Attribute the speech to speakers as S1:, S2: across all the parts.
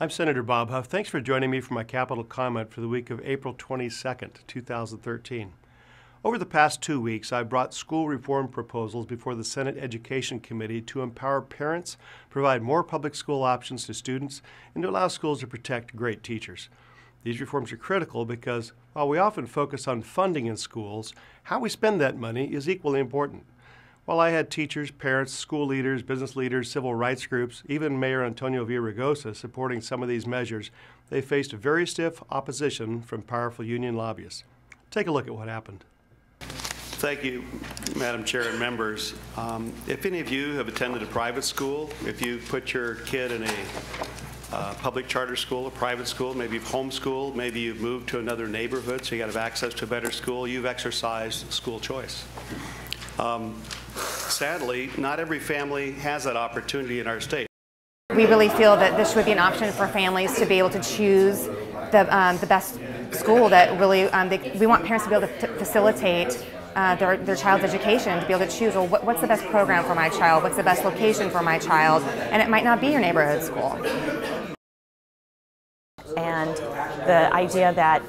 S1: I'm Senator Bob Huff. Thanks for joining me for my Capitol comment for the week of April 22nd, 2013. Over the past 2 weeks, I brought school reform proposals before the Senate Education Committee to empower parents, provide more public school options to students, and to allow schools to protect great teachers. These reforms are critical because while we often focus on funding in schools, how we spend that money is equally important. While I had teachers, parents, school leaders, business leaders, civil rights groups, even Mayor Antonio Villaraigosa supporting some of these measures, they faced very stiff opposition from powerful union lobbyists. Take a look at what happened.
S2: Thank you, Madam Chair and members. If any of you have attended a private school, if you put your kid in a public charter school, a private school, maybe you've homeschooled, maybe you've moved to another neighborhood so you have access to a better school, you've exercised school choice. Sadly, not every family has that opportunity in our state.
S3: We really feel that this should be an option for families to be able to choose the best school that really, we want parents to be able to facilitate their child's education, to be able to choose, well, what's the best program for my child, what's the best location for my child, and it might not be your neighborhood school.
S4: And the idea that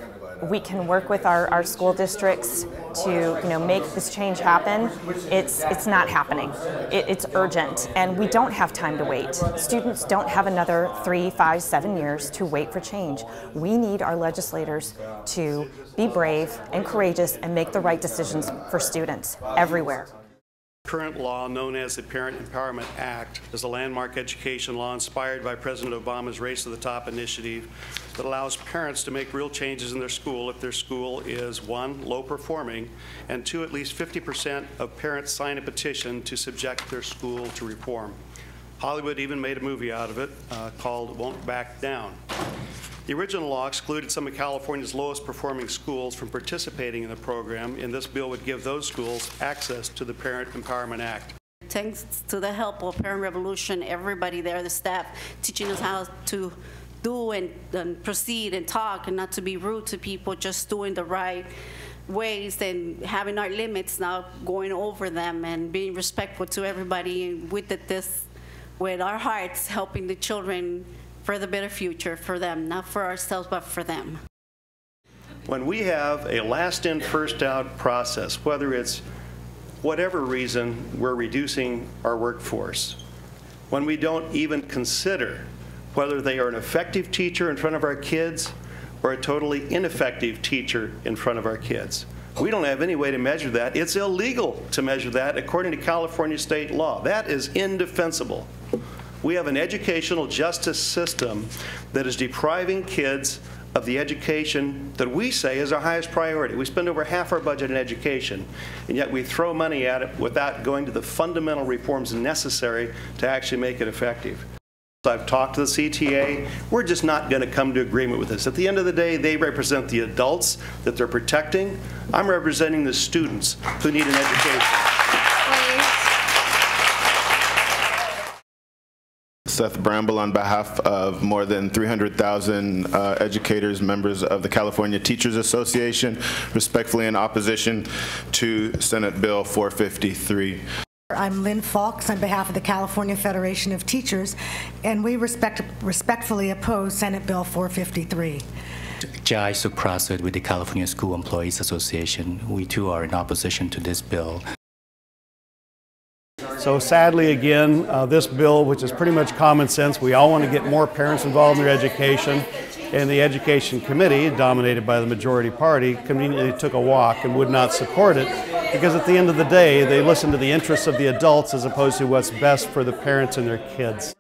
S4: we can work with our school districts to make this change happen, it's not happening. It's urgent, and we don't have time to wait. Students don't have another 3, 5, 7 years to wait for change. We need our legislators to be brave and courageous and make the right decisions for students everywhere.
S2: Current law, known as the Parent Empowerment Act, is a landmark education law inspired by President Obama's Race to the Top initiative that allows parents to make real changes in their school if their school is 1, low performing, and 2, at least 50% of parents sign a petition to subject their school to reform. Hollywood even made a movie out of it called Won't Back Down. The original law excluded some of California's lowest performing schools from participating in the program, and this bill would give those schools access to the Parent Empowerment Act.
S5: Thanks to the help of Parent Revolution, everybody there, the staff, teaching us how to do and proceed and talk and not to be rude to people, just doing the right ways and having our limits, now going over them and being respectful to everybody. And we did this with our hearts, helping the children for the better future for them, not for ourselves, but for them.
S2: When we have a last in, first out process, whether it's whatever reason we're reducing our workforce, when we don't even consider whether they are an effective teacher in front of our kids or a totally ineffective teacher in front of our kids. We don't have any way to measure that. It's illegal to measure that according to California state law. That is indefensible. We have an educational justice system that is depriving kids of the education that we say is our highest priority. We spend over half our budget in education, and yet we throw money at it without going to the fundamental reforms necessary to actually make it effective. I've talked to the CTA. We're just not going to come to agreement with this. At the end of the day, they represent the adults that they're protecting. I'm representing the students who need an education.
S6: Seth Bramble on behalf of more than 300,000 educators, members of the California Teachers Association, respectfully in opposition to Senate Bill 453.
S7: I'm Lynn Falks on behalf of the California Federation of Teachers, and we respectfully oppose Senate Bill 453.
S8: Jai Suprasad with the California School Employees Association. We too are in opposition to this bill.
S1: So sadly, again, this bill, which is pretty much common sense, we all want to get more parents involved in their education, and the Education Committee, dominated by the majority party, conveniently took a walk and would not support it, because at the end of the day, they listen to the interests of the adults as opposed to what's best for the parents and their kids.